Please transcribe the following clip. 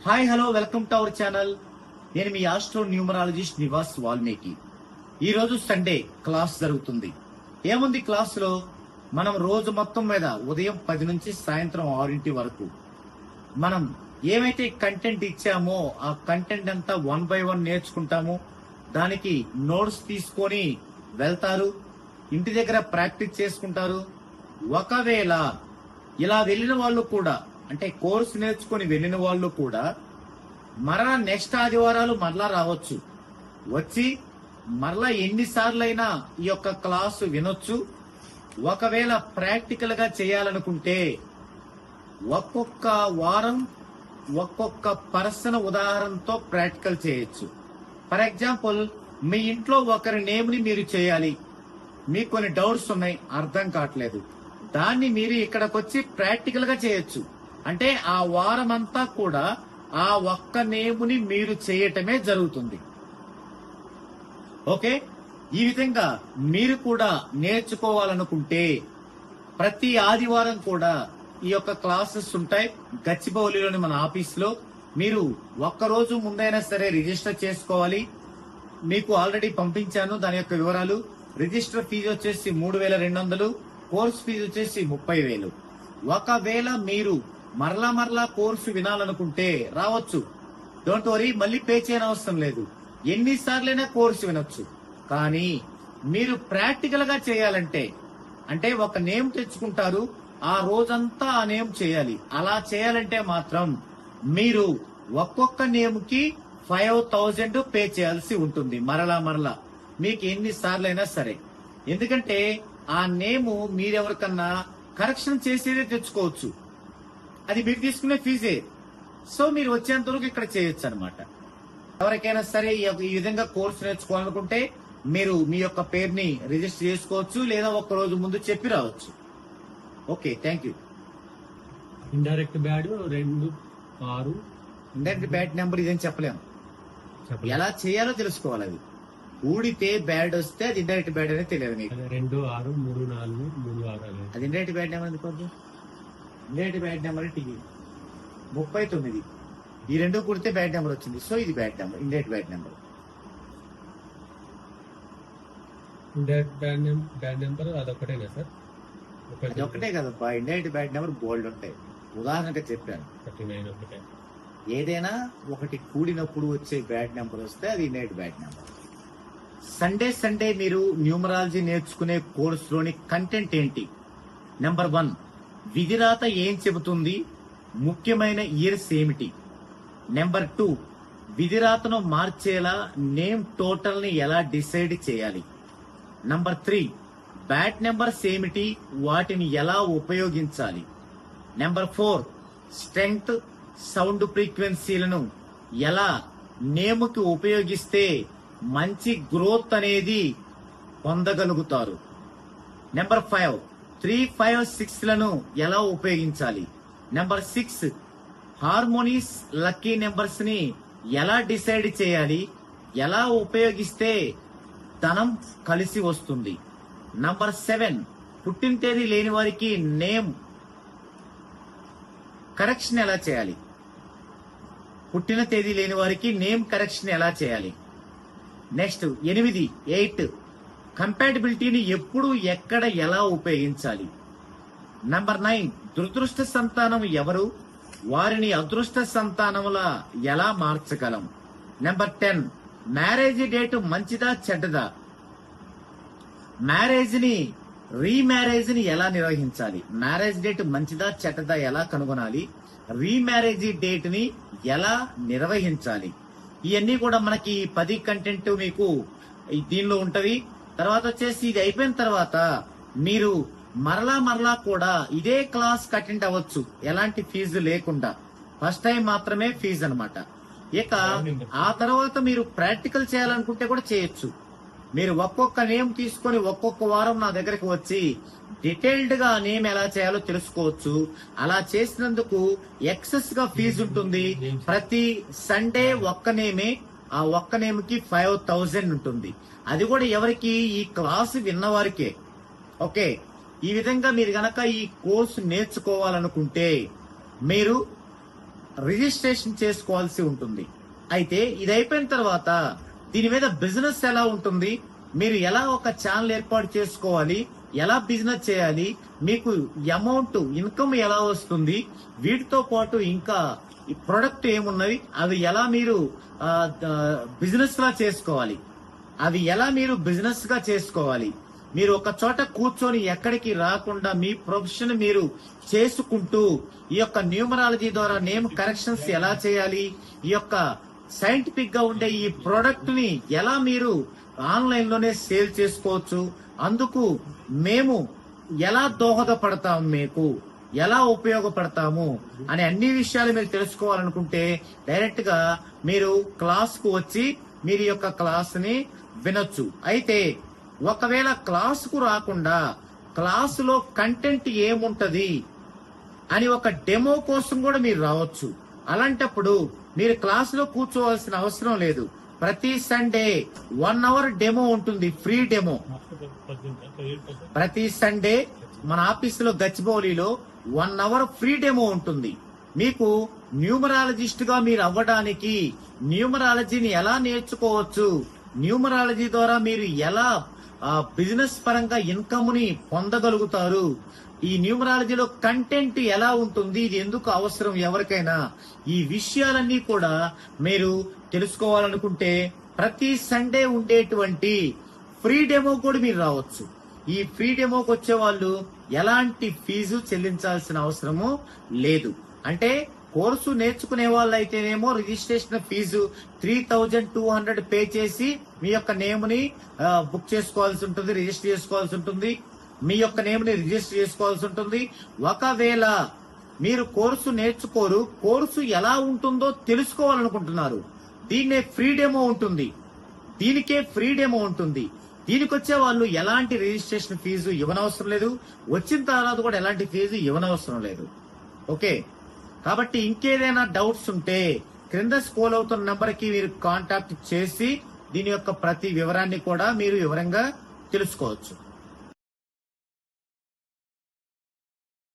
Hi hello welcome to our channel. నేను మీ astro numerologist Nivas Valmiki. ఈ రోజు సండే క్లాస్ జరుగుతుంది. ఏముంది క్లాస్ లో? మనం రోజు మొత్తం మీద ఉదయం 10 నుంచి సాయంత్రం 6 వరకు మనం ఏమైతే కంటెంట్ ఇచ్చామో ఆ కంటెంట్ అంతా 1 by 1 నేర్చుకుంటాము. దానికి నోట్స్ తీసుకొని వెళ్తారు, ఇంటి దగ్గర ప్రాక్టీస్ చేసుకుంటారు. ఒకవేళ ఇలా వెళ్ళిన వాళ్ళు కూడా, అంటే కోర్సు నేర్చుకుని వెళ్ళిన వాళ్ళు కూడా మరలా నెక్స్ట్ ఆదివారాలు మరలా రావచ్చు. వచ్చి మరలా ఎన్నిసార్లైనా ఈ యొక్క క్లాసు వినొచ్చు. ఒకవేళ ప్రాక్టికల్ గా చేయాలనుకుంటే ఒక్కొక్క వారం ఒక్కొక్క పర్సన్ ఉదాహరణతో ప్రాక్టికల్ చేయొచ్చు. ఫర్ ఎగ్జాంపుల్, మీ ఇంట్లో ఒకరి నేమ్ ని మీరు చేయాలి, మీకు కొన్ని డౌట్స్ ఉన్నాయి, అర్థం కావట్లేదు, దాన్ని మీరు ఇక్కడికి వచ్చి ప్రాక్టికల్ గా చేయొచ్చు. అంటే ఆ వారం అంతా కూడా ఆ ఒక్క నేముని మీరు చేయటమే జరుగుతుంది. ఓకే, ఈ విధంగా మీరు కూడా నేర్చుకోవాలనుకుంటే ప్రతి ఆదివారం కూడా ఈ యొక్క క్లాసెస్ ఉంటాయి గచ్చిబౌలిలోని మన ఆఫీస్ లో. మీరు ఒక్కరోజు ముందైనా సరే రిజిస్టర్ చేసుకోవాలి. మీకు ఆల్రెడీ పంపించాను దాని యొక్క వివరాలు. రిజిస్టర్ ఫీజు వచ్చేసి 3200, కోర్స్ ఫీజు వచ్చేసి 30,000. ఒకవేళ మీరు మరలా కోర్సు వినాలనుకుంటే రావచ్చు, డోంట్ వరీ, మళ్ళీ పే చేయని అవసరం లేదు. ఎన్నిసార్లైనా కోర్సు వినొచ్చు. కానీ మీరు ప్రాక్టికల్ గా చేయాలంటే, అంటే ఒక నేమ్ తెచ్చుకుంటారు, ఆ రోజంతా ఆ నేమ్ చేయాలి. అలా చేయాలంటే మాత్రం మీరు ఒక్కొక్క నేమ్ కి 5,000 పే చేయాల్సి ఉంటుంది మరలా మీకు ఎన్నిసార్లైనా సరే. ఎందుకంటే ఆ నేము మీరెవరికన్నా కరెక్షన్ చేసేదే తెచ్చుకోవచ్చు, అది మీరు తీసుకునే ఫీజే. సో మీరు వచ్చేంత వరకు ఇక్కడ చేయొచ్చు అనమాట. ఎవరికైనా సరే ఈ విధంగా కోర్సు నేర్చుకోవాలనుకుంటే మీరు మీ యొక్క పేరుని రిజిస్టర్ చేసుకోవచ్చు, లేదా ఒక్క రోజు ముందు చెప్పి రావచ్చు. Okay, thank you. Indirect bad 2 6 indirect bad number ఇదేం చెప్పలేము. ఎలా చేయాలో తెలుసుకోవాలి. అది ఊడితే బ్యాడ్ వస్తే అది ఇండైరెక్ట్ బ్యాడ్ అనేది తెలియదు మీకు. 2 6 3 4 3 6 అది ఇండైరెక్ట్ బ్యాడ్ నెంబర్ ఎందుకు? ఇండైరెక్ట్ బ్యాడ్ నెంబర్ అంటే 39. ఈ రెండు కూడితే బ్యాడ్ నెంబర్ వచ్చింది. సో ఇది bad number, indirect bad number. Indirect bad number అదొకటేనా సార్? అది ఒకటే కదబ్బా, ఇండైరెక్ట్ బ్యాడ్ నెంబర్ బోల్డ్ ఉంటాయి. ఉదాహరణగా చెప్పాను, 39 ఒకటే. ఏదైనా ఒకటి కూడినప్పుడు వచ్చే బ్యాడ్ నెంబర్ వస్తే అది ఇండైరెక్ట్ బ్యాడ్ నెంబర్. సండే మీరు న్యూమరాలజీ నేర్చుకునే కోర్సులోని కంటెంట్ ఏంటి? నెంబర్ 1, విధిరాత ఏం చెబుతుంది, ముఖ్యమైన ఇయర్స్ ఏమిటి. నెంబర్ 2, విధిరాతను మార్చేలా నేమ్ టోటల్ ని ఎలా డిసైడ్ చేయాలి. నంబర్ 3, బ్యాడ్ నెంబర్స్ ఏమిటి, వాటిని ఎలా ఉపయోగించాలి. నెంబర్ 4, స్ట్రెంగ్త్, సౌండ్ ఫ్రీక్వెన్సీలను ఎలా నేముకి ఉపయోగిస్తే మంచి గ్రోత్ అనేది పొందగలుగుతారు. నెంబర్ 5, 3, 5, 6 లను ఎలా ఉపయోగించాలి. నెంబర్ 6, హార్మోనీస్ లక్కీ నెంబర్స్ ని ఎలా డిసైడ్ చేయాలి, ఎలా ఉపయోగిస్తే ధనం కలిసి వస్తుంది. నంబర్ 7, పుట్టిన తేదీ లేని వారికి నేమ్ కరెక్షన్ ఎలా చేయాలి. పుట్టిన తేదీ లేని వారికి నేమ్ కరెక్షన్ ఎలా చేయాలి. నెక్స్ట్ 8, కంపాటబిలిటీని ఎప్పుడు ఎక్కడ ఎలా ఉపయోగించాలి. నంబర్ 9, దురదృష్ట సంతానం ఎవరు, వారిని అదృష్ట సంతానములా ఎలా మార్చగలం. నెంబర్ 10, మ్యారేజ్ డేట్ మంచిదా చెడ్డదా, మ్యారేజ్ ని రీమ్యారేజ్ ని ఎలా నిర్వహించాలి, మ్యారేజ్ డేట్ మంచిదా చెడ్డదా ఎలా కనుగొనాలి, రీమ్యారేజ్ డేట్ ని ఎలా నిర్వహించాలి. ఇవన్నీ కూడా మనకి 10 కంటెంట్ మీకు దీనిలో ఉంటది. తర్వాత వచ్చేసి ఇది అయిపోయిన తర్వాత మీరు మరలా కూడా ఇదే క్లాస్ అటెండ్ అవ్వచ్చు, ఎలాంటి ఫీజు లేకుండా. ఫస్ట్ టైం మాత్రమే ఫీజు అన్నమాట. ఇక ఆ తర్వాత మీరు ప్రాక్టికల్ చేయాలనుకుంటే కూడా చేయొచ్చు. మీరు ఒక్కొక్క నేమ్ తీసుకొని ఒక్కొక్క వారం నా దగ్గరికి వచ్చి డీటెయిల్డ్ గా నేమ్ ఎలా చేయాలో తెలుసుకోవచ్చు. అలా చేసినందుకు ఎక్సెస్ గా ఫీజు ఉంటుంది. ప్రతి సండే ఒక్క నేమే, ఆ ఒక్క నేమ్ కి 5,000 ఉంటుంది. అది కూడా ఎవరికి? ఈ క్లాసు విన్నవారికే. ఓకే, ఈ విధంగా మీరు గనక ఈ కోర్సు నేర్చుకోవాలనుకుంటే మీరు రిజిస్ట్రేషన్ చేసుకోవాల్సి ఉంటుంది. అయితే ఇది అయిపోయిన తర్వాత దీని మీద బిజినెస్ ఎలా ఉంటుంది, మీరు ఎలా ఒక ఛానల్ ఏర్పాటు చేసుకోవాలి, ఎలా బిజినెస్ చేయాలి, మీకు అమౌంట్ ఇన్కమ్ ఎలా వస్తుంది, వీటితో పాటు ఇంకా ఈ ప్రొడక్ట్ ఏమున్నది, అవి ఎలా మీరు బిజినెస్ లా చేసుకోవాలి, అవి ఎలా మీరు బిజినెస్ గా చేసుకోవాలి, మీరు ఒక చోట కూర్చొని ఎక్కడికి రాకుండా మీ ప్రొఫెషన్ మీరు చేసుకుంటూ ఈ యొక్క న్యూమరాలజీ ద్వారా నేమ్ కరెక్షన్స్ ఎలా చేయాలి, ఈ యొక్క సైంటిఫిక్ గా ఉండే ఈ ప్రొడక్ట్ ని ఎలా మీరు ఆన్లైన్ లోనే సేల్ చేసుకోవచ్చు, అందుకు మేము ఎలా దోహదపడతాము, మీకు ఎలా ఉపయోగపడతాము అనే అన్ని విషయాలు మీరు తెలుసుకోవాలనుకుంటే డైరెక్ట్ గా మీరు క్లాస్ కు వచ్చి మీరు యొక్క క్లాస్ ని వినొచ్చు. అయితే ఒకవేళ క్లాస్ కు రాకుండా క్లాసులో కంటెంట్ ఏముంటది అని ఒక డెమో కోసం కూడా మీరు రావచ్చు. అలాంటప్పుడు మీరు క్లాస్ లో కూర్చోవాల్సిన అవసరం లేదు. ప్రతి సండే 1 అవర్ డెమో ఉంటుంది, ఫ్రీ డెమో. ప్రతి సండే మన ఆఫీసులో గచ్చిబౌలిలో 1 అవర్ ఫ్రీ డెమో ఉంటుంది. మీకు న్యూమరాలజిస్ట్ గా మీరు అవ్వడానికి, న్యూమరాలజీని ఎలా నేర్చుకోవచ్చు, న్యూమరాలజీ ద్వారా మీరు ఎలా బిజినెస్ పరంగా ఇన్కమ్ ని పొందగలుగుతారు, ఈ న్యూమరాలజీలో కంటెంట్ ఎలా ఉంటుంది, ఇది ఎందుకు అవసరం ఎవరికైనా, ఈ విషయాలన్నీ కూడా మీరు తెలుసుకోవాలనుకుంటే ప్రతి సండే ఉండేటువంటి ఫ్రీ డెమో కూడా మీరు రావచ్చు. ఈ ఫ్రీ డెమోకి వచ్చే వాళ్ళు ఎలాంటి ఫీజు చెల్లించాల్సిన అవసరము లేదు. అంటే కోర్సు నేర్చుకునే వాళ్ళు అయితేనేమో రిజిస్ట్రేషన్ ఫీజు 3200 పే చేసి మీ యొక్క నేమ్ ని బుక్ చేసుకోవాల్సి ఉంటుంది, రిజిస్టర్ చేసుకోవాల్సి ఉంటుంది, మీ యొక్క నేమ్ ని రిజిస్టర్ చేసుకోవాల్సి ఉంటుంది. ఒకవేళ మీరు కోర్సు నేర్చుకోరు, కోర్సు ఎలా ఉంటుందో తెలుసుకోవాలనుకుంటున్నారు, దీన్నే ఫ్రీ డెమో ఉంటుంది, దీనికే ఫ్రీ డెమో ఉంటుంది. దీనికి వచ్చే వాళ్ళు ఎలాంటి రిజిస్ట్రేషన్ ఫీజు ఇవ్వనవసరం లేదు, వచ్చిన తర్వాత కూడా ఎలాంటి ఫీజు ఇవ్వనవసరం లేదు. ఓకే, కాబట్టి ఇంకేదైనా డౌట్స్ ఉంటే క్రింద స్క్రోల్ అవుతున్న నంబర్ కి మీరు కాంటాక్ట్ చేసి దీని యొక్క ప్రతి వివరాన్ని కూడా మీరు వివరంగా తెలుసుకోవచ్చు.